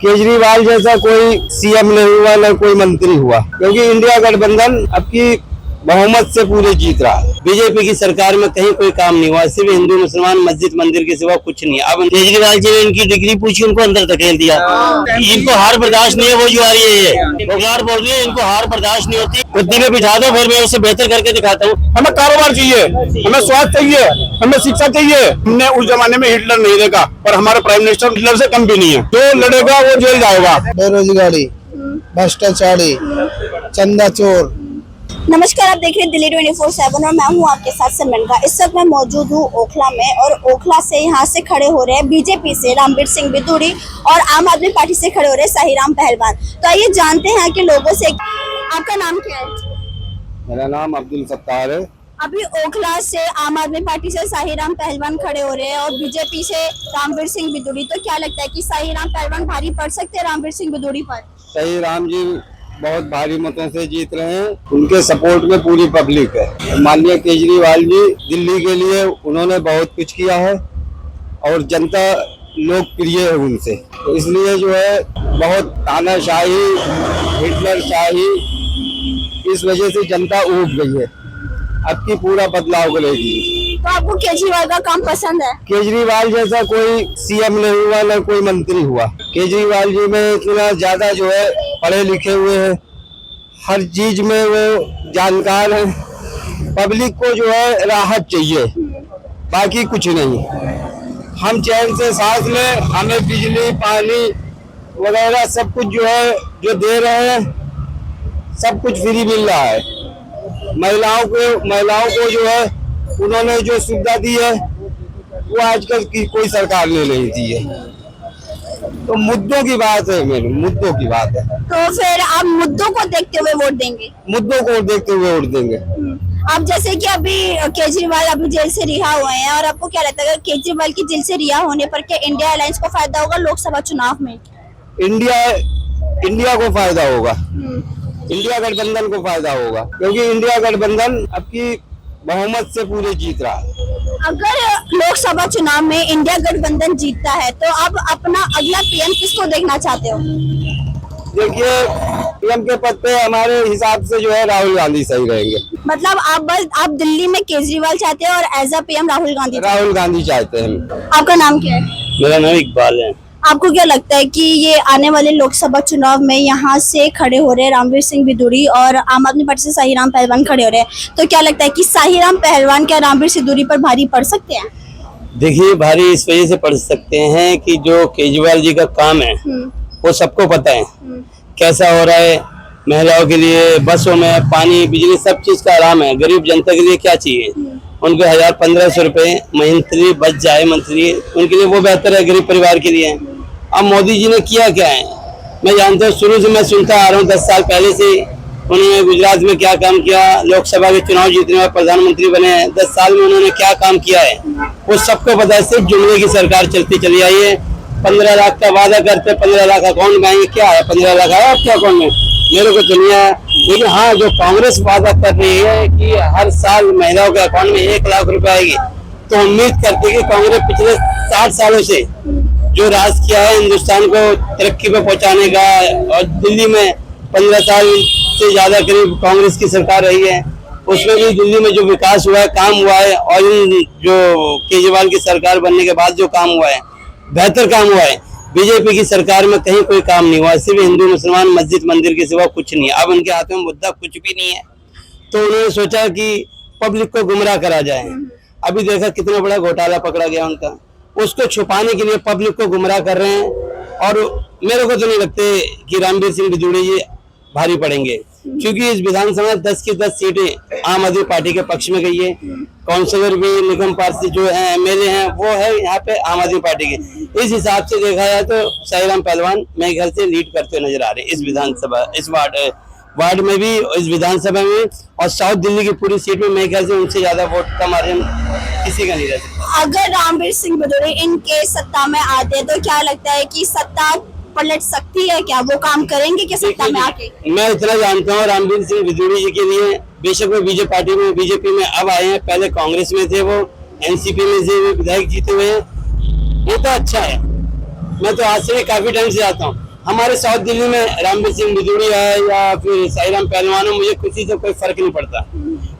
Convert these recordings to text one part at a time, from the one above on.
केजरीवाल जैसा कोई सीएम नहीं हुआ न कोई मंत्री हुआ, क्योंकि इंडिया गठबंधन अब की बहुमत से पूरे जीत रहा है। बीजेपी की सरकार में कहीं कोई काम नहीं हुआ, सिर्फ हिंदू मुसलमान मस्जिद मंदिर के सिवा कुछ नहीं। अब केजरीवाल जी ने इनकी डिग्री पूछी, उनको अंदर धकेल दिया। इनको हार बर्दाश्त नहीं है, वो जो आ रही है ये बुखार बोल रही है, इनको हार बर्दाश्त नहीं होती। कुत्ती में बिठा दो, फिर मैं उससे बेहतर करके दिखाता हूँ। हमें कारोबार चाहिए, हमें स्वास्थ्य चाहिए, हमें शिक्षा चाहिए। हमने उस जमाने में हिटलर नहीं देखा, पर हमारा प्राइम मिनिस्टर हिटलर से कम भी नहीं है। जो लड़ेगा वो जेल जाएगा। बेरोजगारी, भ्रष्टाचारी, चंदा चोर। नमस्कार, आप देख रहे हैं दिल्ली 24/7 और मैं हूं आपके साथ सलमान। इस वक्त मैं मौजूद हूं ओखला में और ओखला से यहाँ से खड़े हो रहे हैं बीजेपी से रणबीर सिंह बिधूड़ी और आम आदमी पार्टी से खड़े हो रहे हैं साहिराम पहलवान। तो आइए जानते हैं कि लोगों से। आपका नाम क्या है? मेरा नाम अब्दुल सत्तार है। अभी ओखला से आम आदमी पार्टी से साहिराम पहलवान खड़े हो रहे हैं और बीजेपी से रणबीर सिंह बिधूड़ी। तो क्या लगता है कि साहिराम पहलवान भारी पड़ सकते हैं रणबीर सिंह बिधूड़ी पर? साहिराम जी बहुत भारी मतों से जीत रहे हैं, उनके सपोर्ट में पूरी पब्लिक है। माननीय केजरीवाल जी दिल्ली के लिए उन्होंने बहुत कुछ किया है और जनता लोकप्रिय है उनसे, तो इसलिए जो है बहुत तानाशाही, हिटलर शाही, इस वजह से जनता ऊब गई है। अब की पूरा बदलाव करेगी। तो आपको केजरीवाल का काम पसंद है? केजरीवाल जैसा कोई सीएम नहीं हुआ न कोई मंत्री हुआ। केजरीवाल जी में इतना ज्यादा जो है पढ़े लिखे हुए हैं, हर चीज में वो जानकार हैं। पब्लिक को जो है राहत चाहिए, बाकी कुछ नहीं। हम चैन से सांस लें, हमें बिजली पानी वगैरह सब कुछ जो है जो दे रहे हैं, सब कुछ फ्री मिल रहा है। महिलाओं को जो है उन्होंने जो सुविधा दी है वो आजकल की कोई सरकार ने नहीं दी है। तो मुद्दों की बात है, मेरे मुद्दों की बात है। तो फिर आप मुद्दों को देखते हुए वोट देंगे? मुद्दों को देखते हुए वोट देंगे। अब जैसे कि अभी केजरीवाल अभी जेल से रिहा हुए हैं और आपको क्या लगता है केजरीवाल की जेल से रिहा होने पर क्या इंडिया अलायंस को फायदा होगा लोकसभा चुनाव में? इंडिया को फायदा होगा, इंडिया गठबंधन को फायदा होगा, क्योंकि इंडिया गठबंधन अब की बहुमत से पूरे जीत रहा है। अगर लोकसभा चुनाव में इंडिया गठबंधन जीतता है तो आप अपना अगला पीएम किसको देखना चाहते हो? देखिए, पीएम के पद पे हमारे हिसाब से जो है राहुल गांधी सही रहेंगे। मतलब आप दिल्ली में केजरीवाल चाहते हैं और as a PM Rahul Gandhi चाहते हैं। आपका नाम क्या है? मेरा नाम इकबाल है। आपको क्या लगता है कि ये आने वाले लोकसभा चुनाव में यहाँ से खड़े हो रहे हैं रणबीर सिंह बिधूड़ी और आम आदमी पार्टी से साहिराम पहलवान खड़े हो रहे हैं, तो क्या लगता है कि साहिराम पहलवान क्या रणबीर सिंह बिधूड़ी पर भारी पड़ सकते हैं? देखिए, भारी इस वजह से पड़ सकते हैं कि जो केजरीवाल जी का काम है वो सबको पता है कैसा हो रहा है। महिलाओं के लिए बसों में पानी बिजली सब चीज का आराम है। गरीब जनता के लिए क्या चाहिए? उनको 1000-1500 रुपए मंथली बच जाए, मंथली उनके लिए वो बेहतर है, गरीब परिवार के लिए। अब मोदी जी ने किया क्या है मैं जानता हूँ, शुरू से मैं सुनता आ रहा हूँ। 10 साल पहले से उन्होंने गुजरात में क्या काम किया, लोकसभा के चुनाव जीतने में प्रधानमंत्री बने हैं। 10 साल में उन्होंने क्या काम किया है वो सबको पता है। सिर्फ जुमले की सरकार चलती चली आई है। 15 लाख का वादा करते, 15 लाख अकाउंट में आएंगे, क्या है 15 लाख आया आपके अकाउंट में? मेरे को तो नहीं आया। लेकिन हाँ, जो कांग्रेस वादा कर रही है कि हर साल महिलाओं के अकाउंट में 1 लाख रुपए आएगी, तो उम्मीद करते कि कांग्रेस पिछले 60 सालों से जो राज किया है हिंदुस्तान को तरक्की पे पहुंचाने का, और दिल्ली में 15 साल से ज्यादा करीब कांग्रेस की सरकार रही है, उसमें भी दिल्ली में जो विकास हुआ है, काम हुआ है, और जो केजरीवाल की सरकार बनने के बाद जो काम हुआ है, बेहतर काम हुआ है। बीजेपी की सरकार में कहीं कोई काम नहीं हुआ, सिर्फ हिंदू मुसलमान मस्जिद मंदिर के सिवा कुछ नहीं है। अब उनके हाथ में मुद्दा कुछ भी नहीं है, तो उन्होंने सोचा कि पब्लिक को गुमराह करा जाए। अभी देखा कितना बड़ा घोटाला पकड़ा गया उनका, उसको छुपाने के लिए पब्लिक को गुमराह कर रहे हैं। और मेरे को तो नहीं लगते कि रणबीर सिंह बिधूड़ी जी भारी पड़ेंगे, क्योंकि इस विधानसभा 10 की 10 सीटें आम आदमी पार्टी के पक्ष में गई है। काउंसलर भी निगम पार्षद जो है, एमएलए हैं, वो है यहाँ पे आम आदमी पार्टी के। इस हिसाब से देखा जाए तो साहिराम पहलवान मेरे ख्याल से लीड करते हुए नजर आ रहे हैं इस विधानसभा, इस वार्ड में भी, इस विधानसभा में, और साउथ दिल्ली की पूरी सीट में मेरे ख्याल से उनसे ज्यादा वोट का मार्जिन किसी का नहीं रह सकता। अगर रणबीर सिंह बिधूड़ी इनके सत्ता में आते हैं तो क्या लगता है कि सत्ता पलट सकती है? क्या वो काम करेंगे कि सत्ता में आके? मैं इतना जानता हूँ, रणबीर सिंह बिधूड़ी जी के लिए बेशक वो बीजेपी में अब आए हैं, पहले कांग्रेस में थे, वो एनसीपी में से विधायक जीते हुए हैं, ये तो अच्छा है। मैं तो आज से काफी टाइम से आता हूँ, हमारे साउथ दिल्ली में रामवीर सिंह बिदूड़ी है या फिर साईराम पहलवान है, मुझे किसी से कोई फर्क नहीं पड़ता।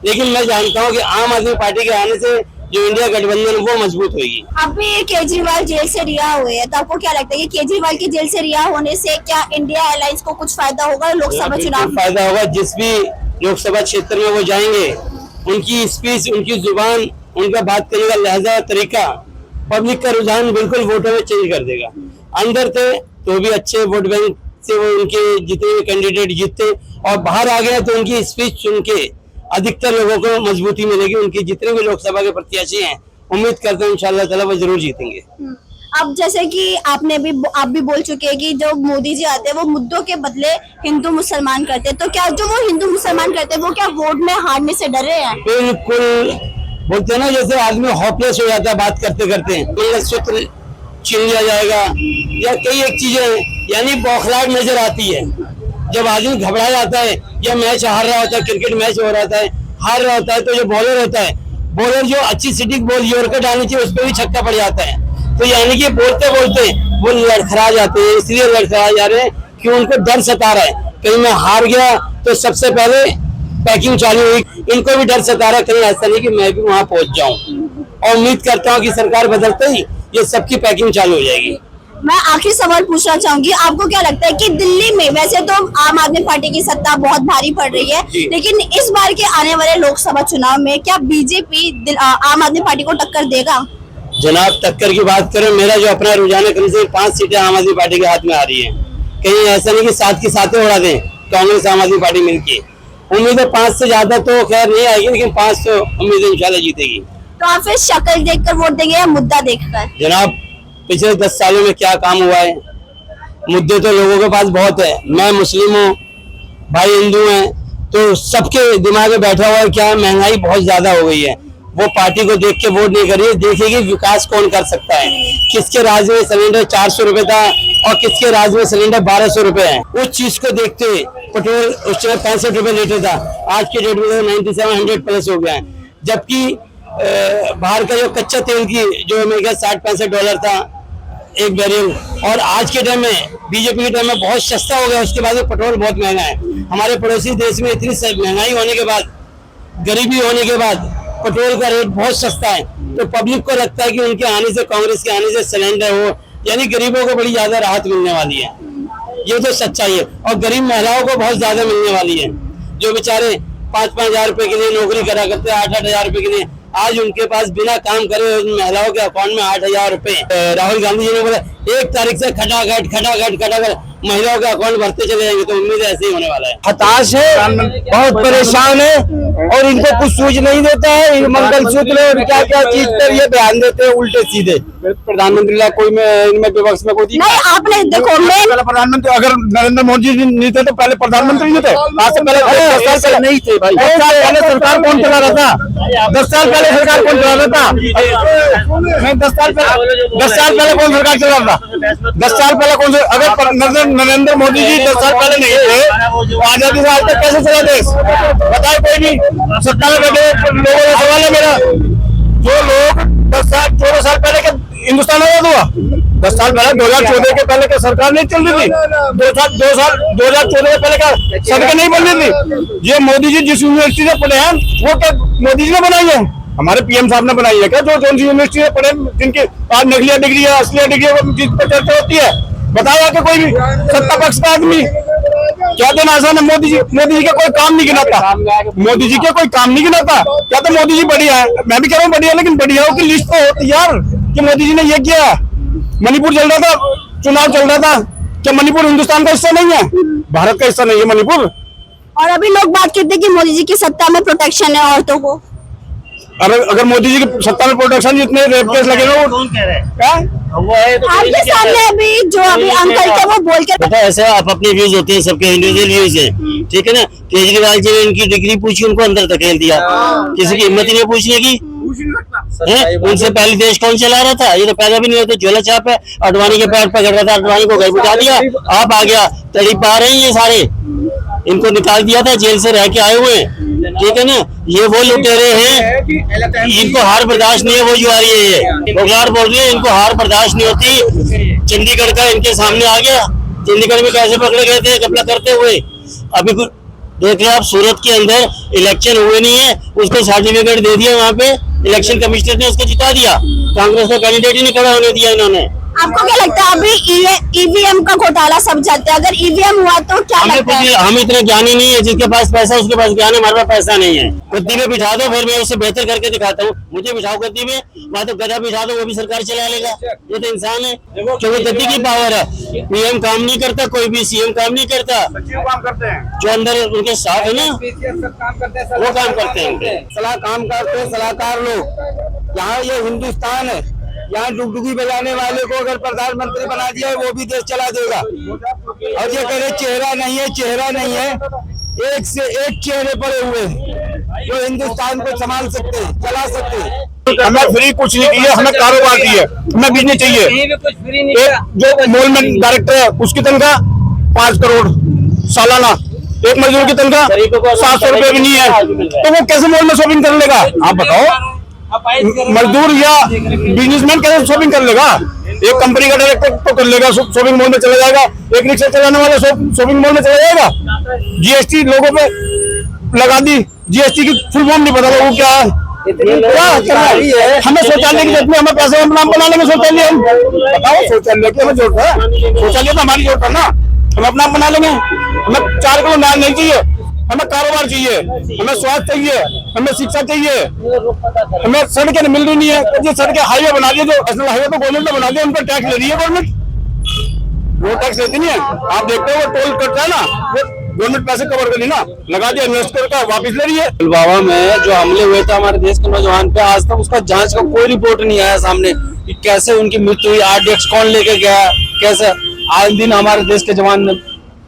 लेकिन मैं जानता हूँ कि आम आदमी पार्टी के आने से जो इंडिया गठबंधन वो मजबूत होगी। अभी केजरीवाल जेल से रिहा हुए हैं, तो आपको क्या लगता है कि केजरीवाल के जेल से रिहा होने से क्या इंडिया अलायंस को कुछ फायदा होगा लोकसभा चुनाव में? फायदा होगा। जिस भी लोकसभा क्षेत्र में वो जाएंगे, उनकी स्पीच, उनकी जुबान, उनका बात करने का लहजा, तरीका पब्लिक का रुझान बिल्कुल वोटों में चेंज कर देगा। अंदर थे तो भी अच्छे वोट बैंक से वो उनके जितने भी कैंडिडेट जीतते, और बाहर आ गए तो उनकी स्पीच सुन के अधिकतर लोगों को मजबूती मिलेगी। उनके जितने भी लोकसभा के प्रत्याशी हैं, उम्मीद करते हैं इंशाल्लाह ताला वो जरूर जीतेंगे। अब जैसे कि आप भी बोल चुके हैं कि जो मोदी जी आते हैं वो मुद्दों के बदले हिंदू मुसलमान करते हैं, तो क्या जो वो हिंदू मुसलमान करते हैं वो क्या वोट में हारने से डरे हैं? बिल्कुल, बोलते हैं ना जैसे आदमी होपलेस हो जाता है बात करते करते, सूत्र छीन लिया जाएगा या कई एक चीजें, यानी बौखलाहट नजर आती है जब आदमी घबरा जाता है या मैच हार रहा होता है, क्रिकेट मैच हो रहा है, हार रहा होता है, तो जो बॉलर होता है, बॉलर जो अच्छी सिटिंग बॉल यॉर्कर डालनी चाहिए उस पर भी छक्का पड़ जाता है। तो यानी कि बोलते बोलते वो लड़खड़ा जाते हैं, इसलिए लड़खड़ा जा रहे हैं कि उनको डर सता रहा है, कहीं मैं हार गया तो सबसे पहले पैकिंग चालू हुई। इनको भी डर सता रहा है, कहीं ऐसा नहीं कि मैं भी वहां पहुंच जाऊं। और उम्मीद करता हूं कि सरकार बदलते ही ये सबकी पैकिंग चालू हो जाएगी। मैं आखिरी सवाल पूछना चाहूंगी, आपको क्या लगता है कि दिल्ली में वैसे तो आम आदमी पार्टी की सत्ता बहुत भारी पड़ रही है, लेकिन इस बार के आने वाले लोकसभा चुनाव में क्या बीजेपी आम आदमी पार्टी को टक्कर देगा? जनाब, टक्कर की बात करें, मेरा जो अपना रुझान है, कम से कम 5 सीटें आम आदमी पार्टी के हाथ में आ रही है। कहीं ऐसा नहीं कि 7 की 7 उड़ा दें कांग्रेस आम आदमी पार्टी मिलकर। उम्मीद है 5 से ज्यादा तो खैर नहीं आएगी, लेकिन 5 तो उम्मीद है इंशाल्लाह जीतेगी। तो आप फिर शक्ल देखकर वोट देंगे या मुद्दा देखकर? जनाब, पिछले 10 सालों में क्या काम हुआ है? मुद्दे तो लोगों के पास बहुत है। मैं मुस्लिम हूँ, भाई हिंदू हैं, तो सबके दिमाग में बैठा हुआ है क्या महंगाई बहुत ज्यादा हो गई है। वो पार्टी को देख के वोट नहीं करिए, देखिए कि विकास कौन कर सकता है। किसके राज्य में सिलेंडर 400 रुपए था और किसके राज्य में सिलेंडर 1200 रुपए है। उस चीज को देखते हुए पेट्रोल उस समय 65 रुपए लीटर था, आज के डेट में 97 100 प्लस हो गया है। जबकि बाहर का जो कच्चा तेल की जो मेरे ख्याल $60-65 था एक बैरल, और आज के टाइम में बीजेपी के टाइम में बहुत सस्ता हो गया। उसके बाद पेट्रोल बहुत महंगा है। हमारे पड़ोसी देश में इतनी महंगाई होने के बाद, गरीबी होने के बाद पेट्रोल का रेट बहुत सस्ता है, तो पब्लिक को लगता है कि उनके आने से, कांग्रेस के आने से सिलेंडर हो, यानी गरीबों को बड़ी ज्यादा राहत मिलने वाली है। ये तो सच्चाई है। और गरीब महिलाओं को बहुत ज्यादा मिलने वाली है, जो बेचारे 5-5 हजार रुपए के लिए नौकरी करा करते हैं, 8-8 हजार रुपए के लिए, आज उनके पास बिना काम करे महिलाओं के अकाउंट में 8 हजार रुपए। राहुल गांधी जी ने बोला 1 तारीख से खटाखट महिलाओं के अकाउंट भरते चले जाएंगे, तो उम्मीद ऐसे ही होने वाला है। हताश है, बहुत परेशान है, और इनको कुछ सूझ नहीं देता है। मंगलसूत्र और क्या क्या चीज पर ये ध्यान देते हैं उल्टे सीधे। प्रधानमंत्री ला कोई में इनमें विपक्ष में कोई नहीं, आपने देखो मैं प्रधानमंत्री, अगर नरेंद्र मोदी जी नहीं थे तो पहले प्रधानमंत्री नहीं थे। आज से पहले 10 साल नहीं थे भाई। 10 साल पहले सरकार कौन चला रहा था? 10 साल पहले सरकार कौन चला रहा था? नहीं, 10 साल पहले कौन सरकार चला रहा था? 10 साल पहले कौन? अगर नरेंद्र मोदी जी 10 साल पहले नहीं थे तो आजादी से आज तक कैसे चला देश? बताए कोई नहीं। सत्ता में बैठे लोगों का सवाल है मेरा, जो लोग 14 साल पहले के हिंदुस्तान आजाद हुआ, 10 साल पहले 2014 के पहले क्या सरकार नहीं चल रही थी? 2014 के पहले क्या सड़कें नहीं बन रही थी? ये मोदी जी जिस यूनिवर्सिटी से पढ़े हैं वो क्या मोदी जी ने बनाई है? हमारे पीएम साहब ने बनाई है क्या? जो कौन सी यूनिवर्सिटी से पढ़े, जिनकी आज नकली डिग्री है, असली डिग्री जिस पर चर्चा होती है, बताओ कि कोई भी सत्ता पक्ष का आदमी क्या देना आसान है? मोदी जी का कोई काम नहीं गिनाता, मोदी जी के कोई काम नहीं गिनाता। क्या तो मोदी जी बढ़िया है, मैं भी कह रहा हूँ बढ़िया, लेकिन बढ़ियाओं की लिस्ट तो होती यार कि मोदी जी ने ये किया। मणिपुर चल रहा था, चुनाव चल रहा था, क्या मणिपुर हिंदुस्तान का हिस्सा नहीं है? भारत का हिस्सा नहीं है मणिपुर। और अभी लोग बात करते हैं कि मोदी जी की सत्ता में प्रोटेक्शन है औरतों को। अगर मोदी जी की सत्ता में प्रोटेक्शन, जितने रेप केस लगे वो है तो आपके सामने अभी जो अभी अंकल थे वो बोल के पता है, ऐसे आप अपने व्यूज होते हैं, सबके इंडिविजुअल व्यूज है, ठीक है ना। केजरीवाल जी ने इनकी डिग्री पूछी, उनको अंदर धकेल दिया, किसी की हिम्मत नहीं पूछने की है। उनसे पहले देश कौन चला रहा था? ये तो पैदा भी नहीं होता, झोला छाप है। अडवाणी के पैर पकड़ रहा था, अडवाणी को घर बिठा दिया, आप आ गया, तड़ी पा रहे हैं ये सारे। इनको निकाल दिया था, जेल से रह के आए हुए, ठीक है ना। ये वो लुटेरे हैं, इनको हार बर्दाश्त नहीं है। वो जो आ रही है ये बोगलार बोल रही है, इनको हार बर्दाश्त नहीं होती। चंडीगढ़ का इनके सामने आ गया, चंडीगढ़ में कैसे पकड़े गए थे घपला करते हुए। अभी देख रहे आप सूरत के अंदर इलेक्शन हुए नहीं है, उसको सर्टिफिकेट दे दिया, वहाँ पे इलेक्शन कमिश्नर ने उसको जिता दिया, कांग्रेस का कैंडिडेट ही नहीं खड़ा होने दिया इन्होंने। आपको क्या लगता है अभी ईवीएम का घोटाला सब जानते हैं, अगर ईवीएम हुआ तो क्या लगता है? हम इतने ज्ञानी नहीं है, जिसके पास पैसा उसके पास ज्ञान है, हमारे पास पैसा नहीं है। गद्दी में बिठा दो, फिर मैं उससे बेहतर करके दिखाता हूँ। मुझे बिठाओ गद्दी में, वहाँ तो गधा बिठा दो, वो भी सरकार चला लेगा। ये तो इंसान है, क्योंकि गद्दी की पावर है। पीएम काम नहीं करता, कोई भी सीएम काम नहीं करता, काम करते हैं जो अंदर उनके साथ है ना वो काम करते हैं। सलाह काम करते हैं सलाहकार लोग। यहाँ ये हिंदुस्तान है, यहाँ डुगडुगी बजाने वाले को अगर प्रधानमंत्री बना दिया है वो भी देश चला देगा। और ये कह रहे चेहरा नहीं है, चेहरा नहीं है, एक से एक चेहरे पड़े हुए हैं जो हिंदुस्तान को संभाल सकते हैं, चला सकते हैं। हमें फ्री कुछ नहीं किया, हमें कारोबार चाहिए, हमें बिजनेस चाहिए। एक जो मॉल में डायरेक्टर है उसकी तनख्वाह 5 करोड़ सालाना, एक मजदूर की तनख्वाह 700 रुपए भी नहीं है, तो वो कैसे मॉल में शॉपिंग कर लेगा? आप बताओ, मजदूर या बिजनेसमैन कैसे शॉपिंग कर लेगा? एक कंपनी का डायरेक्टर तो कर लेगा, शॉपिंग मॉल में चला जाएगा, एक रिक्शा चलाने वाला शॉपिंग मॉल में चला जाएगा। जीएसटी लोगों पे लगा दी, जीएसटी की फुल फॉर्म नहीं पता वो क्या है, हमें शौचालय की जरूरत नहीं, हमें पैसे हम नाम बना लेंगे शौचालय। हम बताओ शौचालय की हमें जरूरत है? शौचालय तो हमारी जरूरत है ना, हम अपना बना लेंगे। हमें 4 किलो नान नहीं चाहिए, हमें कारोबार चाहिए, हमें स्वास्थ्य चाहिए, हमें शिक्षा चाहिए, हमें सड़कें मिल रही नहीं है। जो सड़कें हाईवे बना दिए, जो नेशनल हाईवे तो गवर्नमेंट ने बना दिया, उन पर टैक्स ले रही है गवर्नमेंट, वो टैक्स लेती नहीं है। आप देखते हो वो टोल कट रहा है ना, वो गवर्नमेंट पैसे कवर कर ली ना, लगा दिया इन्वेस्टर का, वापस ले रही है। पुलवामा में जो हमले हुए थे हमारे देश के नौजवान पे, आज तक उसका जांच का कोई रिपोर्ट नहीं आया सामने कि कैसे उनकी मृत्यु हुई, आरडीएक्स कौन लेके गया, कैसे आए दिन हमारे देश के जवान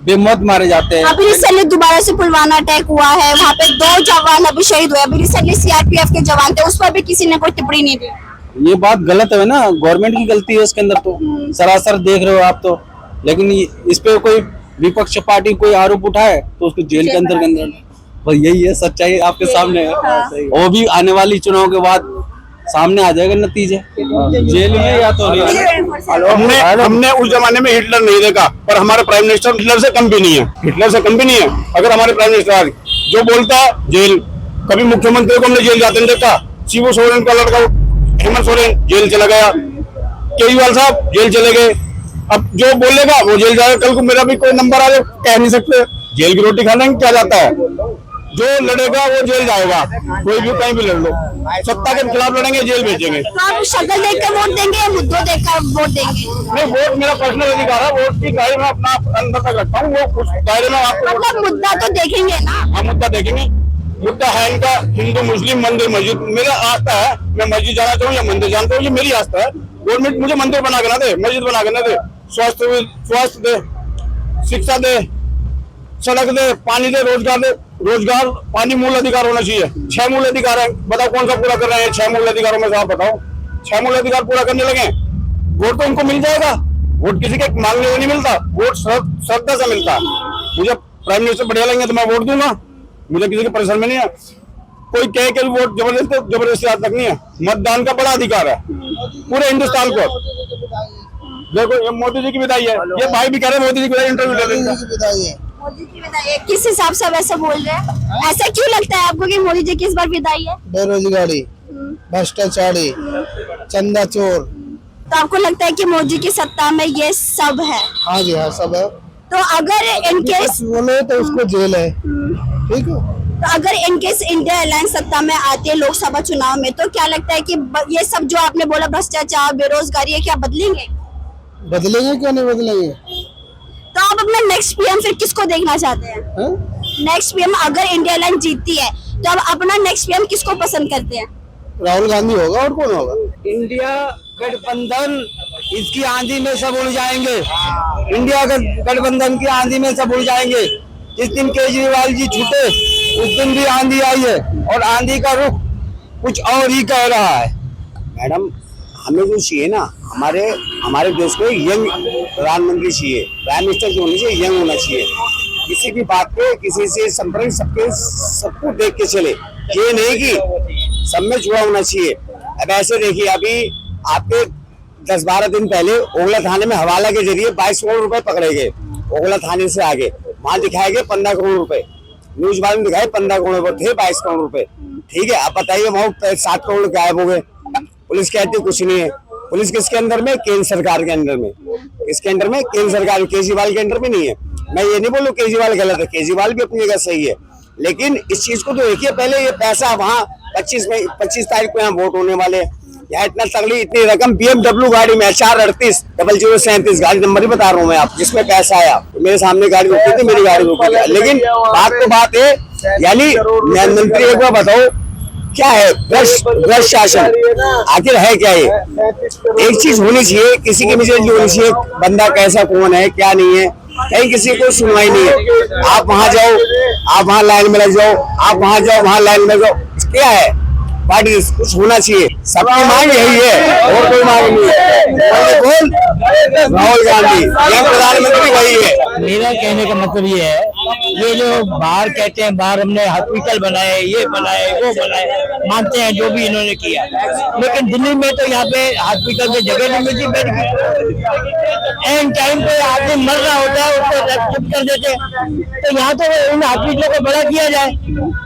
बेमौत मारे जाते हैं। अभी रिसेंटली दोबारा से पुलवामा अटैक हुआ है, वहाँ पे 2 जवान अभी शहीद हुए। अभी रिसेंटली सीआरपीएफ के जवान थे, उस पर भी किसी ने कोई टिप्पणी नहीं दी। ये बात गलत है ना, गवर्नमेंट की गलती है इसके अंदर, तो सरासर देख रहे हो आप तो। लेकिन इस पे कोई विपक्ष पार्टी कोई आरोप उठाए तो उसको जेल के अंदर बस यही है, सच्चाई आपके सामने है। वो भी आने वाली चुनाव के बाद सामने आ जाएगा नतीजे, जेल में या तो हमने उस जमाने में हिटलर नहीं देखा, पर हमारे प्राइम मिनिस्टर हिटलर से कम भी नहीं है, हिटलर से कम भी नहीं है। अगर हमारे प्राइम मिनिस्टर जो बोलता है जेल, कभी मुख्यमंत्री को हमने जेल जाते नहीं देखा। शिबू सोरेन का लड़का हेमंत सोरेन जेल चला गया, केजरीवाल साहब जेल चले गए। अब जो बोलेगा वो जेल जाएगा, कल को मेरा भी कोई नंबर आ जाए कह नहीं सकते, जेल की रोटी खाने में क्या जाता है। जो लड़ेगा वो जेल जाएगा, कोई भी कहीं भी लड़ लो, सत्ता के खिलाफ लड़ेंगे जेल भेजेंगे। तो आप शक्ल देखकर वोट देंगे या मुद्दों देखकर वोट देंगे? नहीं, वोट मेरा पर्सनल अधिकार है, वोट की दायरे में अपना अंदर तक रखता हूँ, वो कुछ दायरे में आपको मतलब मुद्दा तो देखेंगे ना। हाँ, मुद्दा देखेंगे। मुद्दा है इनका हिंदू मुस्लिम मंदिर मस्जिद। मेरा आस्था है, मैं मस्जिद जाना चाहूँ या मंदिर जानता हूँ, ये मेरी आस्था है। गवर्नमेंट मुझे मंदिर बना के ना दे, मस्जिद बना के ना दे, स्वास्थ्य दे, शिक्षा दे, सड़क दे, पानी दे, रोजगार पानी मूल अधिकार होना चाहिए। 6 मूल अधिकार है, बताओ कौन सा पूरा कर रहे हैं 6 मूल अधिकारों में से? आप बताओ, 6 मूल अधिकार पूरा करने लगे, वोट तो उनको मिल जाएगा। वोट किसी के मांगने को नहीं मिलता, वोट श्रद्धा से मिलता। मुझे प्राइम मिनिस्टर बढ़िया लगेंगे तो मैं वोट दूंगा, मुझे किसी की परेशानी में नहीं है। कोई कहे कि वोट जबरदस्ती आज तक नहीं है। मतदान का बड़ा अधिकार है पूरे हिंदुस्तान को। देखो ये मोदी जी की विदाई है, ये भाई भी कह रहे हैं मोदी जी की इंटरव्यू ले लेंगे। मोदी की विदाई, किस हिसाब से वैसे बोल रहे हैं? ऐसा क्यों लगता है आपको कि मोदी जी की इस बार विदाई है? बेरोजगारी, भ्रष्टाचारी, चंदा चोर। तो आपको लगता है कि मोदी की सत्ता में ये सब है? हाँ जी हाँ, सब है। तो अगर इनकेस बोले तो उसको जेल है, ठीक है। तो अगर इनकेस इंडिया अलायंस सत्ता में आती है लोकसभा चुनाव में, तो क्या लगता है कि ये सब जो आपने बोला भ्रष्टाचार, बेरोजगारी, है क्या बदलेंगे? बदलेंगे क्यों नहीं बदलेंगे? तो आप अपना नेक्स्ट पीएम फिर किसको देखना चाहते हैं? नेक्स्ट पीएम अगर इंडिया अलायंस जीतती है तो आप अपना नेक्स्ट पीएम किसको पसंद करते हैं? राहुल गांधी होगा, और कौन होगा? इंडिया गठबंधन इसकी आंधी में सब उड़ जाएंगे। इंडिया गठबंधन की आंधी में सब उड़ जाएंगे। जिस दिन केजरीवाल जी छूटे उस दिन भी आंधी आई है, और आंधी का रुख कुछ और ही कह रहा है। मैडम, हमें जो चाहिए ना, हमारे देश को यंग प्रधानमंत्री चाहिए, प्राइम मिनिस्टर जो होना चाहिए यंग होना चाहिए। किसी भी बात पे किसी से संपर्क सबको देख के चले, ये नहीं कि सब में जुड़ा होना चाहिए। अब ऐसे देखिए, अभी आपके 10-12 दिन पहले ओखला थाने में हवाला के जरिए 22 करोड़ रुपए पकड़े गए। ओखला थाने से आगे, वहाँ दिखाए गए 15 करोड़ रुपए, न्यूज वाले ने दिखाए 15 करोड़ रुपए थे, 22 करोड़ रुपए। ठीक है, आप बताइए वहाँ 7 करोड़ गायब हो गए। पुलिस कहती है कुछ नहीं है। पुलिस किसके अंदर में? केंद्र सरकार के अंदर में। किसके अंदर में? केंद्र सरकार, केजरीवाल के अंदर में नहीं है। मैं ये नहीं बोलूं केजरीवाल गलत है, केजरीवाल भी अपनी जगह सही है, लेकिन इस चीज को तो देखिए पहले। ये पैसा वहाँ 25 तारीख को यहाँ वोट होने वाले, यहाँ इतना तगड़ी इतनी रकम BMW गाड़ी में 438-0037 गाड़ी नंबर ही बता रहा हूँ मैं आप, जिसमें पैसा आया। मेरे सामने गाड़ी रुकी थी, मेरी गाड़ी रुकी थी। लेकिन बात तो बात है, यानी मंत्री एक बार बताओ क्या है भ्रष्ट शासन, आखिर है क्या ये? एक चीज होनी चाहिए, किसी की मिजाज होनी चाहिए, बंदा कैसा कौन है क्या नहीं है, कहीं किसी को सुनवाई नहीं है। आप वहां जाओ, आप वहां लाइन में लग जाओ, आप वहां जाओ, वहां लाइन में लग जाओ, क्या है? पार्टी कुछ होना चाहिए, सबकी मांग यही है और कोई मांग नहीं है। कौन? राहुल गांधी, यह प्रधानमंत्री वही है। मेरा कहने का मतलब ये है, ये जो बाहर कहते हैं बाहर हमने हॉस्पिटल बनाए, ये बनाए, वो बनाए, मानते हैं जो भी इन्होंने किया, लेकिन दिल्ली में तो यहाँ पे हॉस्पिटल में जगह नहीं मिलती बेड की। एन टाइम पे आदमी मर रहा होता है, उसको शिफ्ट कर देते हैं। तो यहाँ तो इन हॉस्पिटलों को बड़ा किया जाए,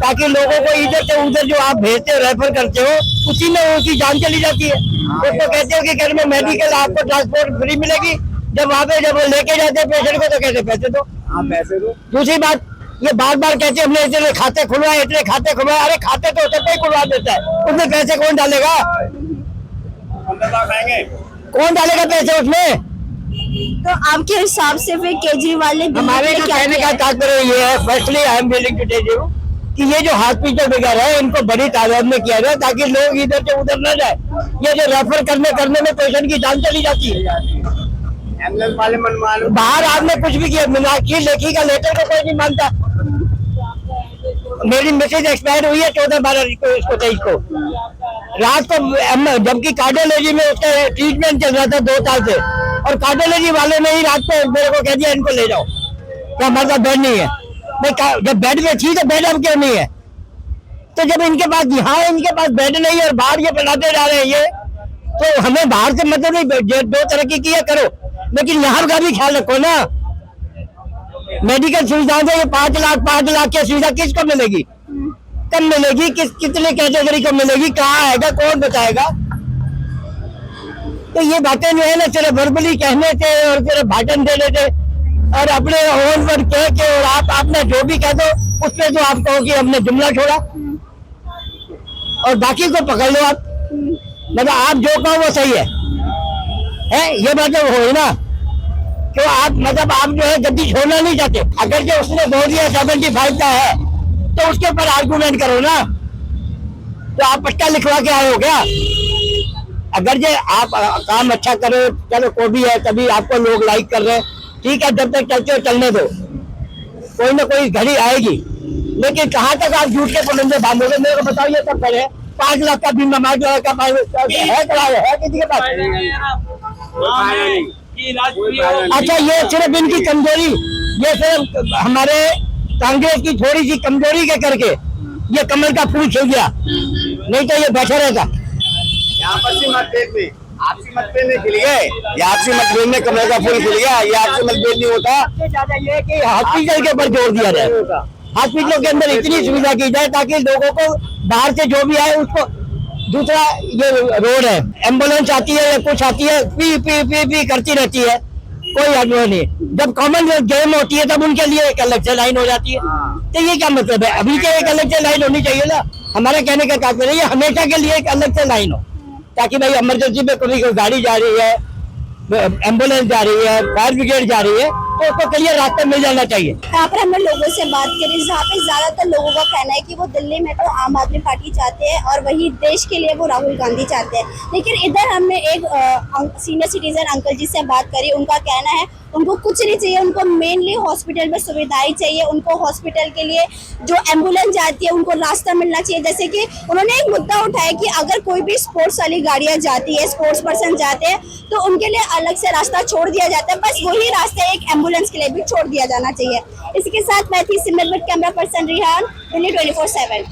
ताकि लोगों को इधर से उधर जो आप भेजते हो, रेफर करते हो, उसी में उनकी जान चली जाती है। उसको कहते हो कि घर में मेडिकल आपको ट्रांसपोर्ट फ्री मिलेगी, जब वहाँ पे जब वो लेके जाते हैं पेशेंट को तो कहते पैसे दो। पैसे दो। दूसरी बात, ये बार बार कहते हैं हमने इतने खाते खुलवाए, इतने खाते खुलवाए। अरे खाते तो होते ही खुलवा देता है, उसमें पैसे कौन डालेगा? कौन डालेगा पैसे उसमें? तो आपके हिसाब से फिर केजरीवाल ने हमारे कहने का तात्पर्य ये है, firstly I am willing to tell you कि ये जो हॉस्पिटल वगैरह है इनको बड़ी तादाद में किया जाए, ताकि लोग इधर से उधर न जाए। ये जो रेफर करने में पेशेंट की जान चली जाती है। एम्बुलेंस वाले मनमान बाहर आपने कुछ भी किया, मीनाक्षी लेखी का लेटर को कोई नहीं मानता। मेरी मिसेज एक्सपायर हुई है 14-12 को, इसको 23 को रात को, जबकि कार्डियोलॉजी में उसका ट्रीटमेंट चल रहा था 2 साल से, और कार्डियोलॉजी वाले ने ही रात को मेरे को कह दिया इनको ले जाओ, तो हमारे पास बेड नहीं है। भाई जब बेड में थी तो बेड अब क्यों नहीं है? तो जब इनके पास, यहाँ इनके पास बेड नहीं है और बाहर ये बनाते जा रहे हैं ये, तो हमें बाहर से मतलब नहीं, 2 तरक्की किया करो, लेकिन यहाँ का भी ख्याल रखो ना। मेडिकल सुविधाओं से ये 5 लाख की सुविधा किसको मिलेगी? कब मिलेगी? कितने कैटेगरी को मिलेगी? कहाँ आएगा? कौन बताएगा? तो ये बातें जो है ना, सिर्फ वर्बली कहने से और सिर्फ भाषण देने से और अपने ओन पर कह के, और आपने जो भी कह दो उस पर जो आप कहो कि हमने जुमला छोड़ा और बाकी को पकड़ लो आप, मतलब आप जो कहो वो सही है ये मतलब हो ना, क्यों आप मतलब आप जो है गद्दी छोड़ना नहीं चाहते। अगर जो उसने बोल दिया 75 का है तो उसके ऊपर आर्गुमेंट करो ना, तो आप पट्टा लिखवा के आए हो क्या? अगर जो आप काम अच्छा करो, चलो कोई भी है, कभी आपको लोग लाइक कर रहे हैं, ठीक है, जब तक चलते हो चलने दो, कोई ना कोई घड़ी आएगी। लेकिन कहाँ तक आप झूठ के पुलिंदे बांधोगे? मेरे को बताओ, ये सब करे 5 लाख का बीमा, 5 लाख का है किसी के पास? अच्छा, ये सिर्फ इनकी कमजोरी, ये सिर्फ हमारे कांग्रेस की थोड़ी सी कमजोरी के करके ये कमल का फूल खिल गया, नहीं तो ये बैठा रहता। आपसी मतभेद में आपसी मतभेद में खिल गए, ये आपसी मतभेद में कमल का फूल खिल गया। ये आपसी मतभेद नहीं होता। ज्यादा ये कि हॉस्पिटल के ऊपर जोर दिया जाए, हॉस्पिटलों के अंदर इतनी सुविधा की जाए ताकि लोगों को बाहर से जो भी आए उसको। दूसरा, ये रोड है, एम्बुलेंस आती है या कुछ आती है, पी पी पी पी करती रहती है, कोई अनुभव नहीं। जब कॉमन गेम होती है तब उनके लिए एक अलग से लाइन हो जाती है। तो ये क्या मतलब है? अभी के एक अलग से लाइन होनी चाहिए ना। हमारा कहने का तात्पर्य ये हमेशा के लिए एक अलग से लाइन हो, ताकि भाई इमरजेंसी में कोई गाड़ी जा रही है, एम्बुलेंस जा रही है, फायर ब्रिगेड जा रही है, तो उसको क्लियर रास्ता मिल जाना चाहिए। यहाँ पर हमने लोगों से बात करी, जहाँ पे ज्यादातर लोगों का कहना है कि वो दिल्ली में तो आम आदमी पार्टी चाहते हैं और वही देश के लिए वो राहुल गांधी चाहते हैं। लेकिन इधर हमने एक सीनियर सिटीजन अंकल जी से बात करी, उनका कहना है उनको कुछ नहीं चाहिए, उनको मेनली हॉस्पिटल में सुविधाएं चाहिए। उनको हॉस्पिटल के लिए जो एम्बुलेंस जाती है उनको रास्ता मिलना चाहिए। जैसे कि उन्होंने एक मुद्दा उठाया कि अगर कोई भी स्पोर्ट्स वाली गाड़ियां जाती है, स्पोर्ट्स पर्सन जाते हैं, तो उनके लिए अलग से रास्ता छोड़ दिया जाता है, बस वही रास्ता एक एम्बुलेंस के लिए भी छोड़ दिया जाना चाहिए। इसके साथ मैं थी सिमरन, कैमरा पर्सन रिहान, दिल्ली 24/7।